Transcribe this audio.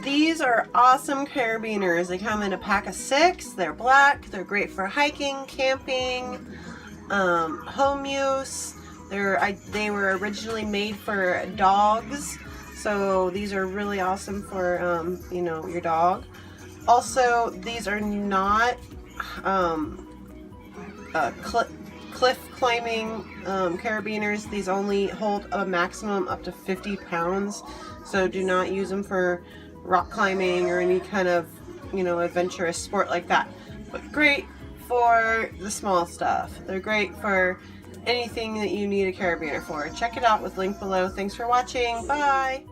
These are awesome carabiners. They come in a pack of 6. They're black. They're great for hiking, camping, home use. They were originally made for dogs, so these are really awesome for you know, your dog. Also, these are not cliff climbing carabiners. These only hold a maximum up to 50 pounds, so do not use them for rock climbing or any kind of, you know, adventurous sport like that. But great for the small stuff. They're great for anything that you need a carabiner for. Check it out with link below. Thanks for watching. Bye!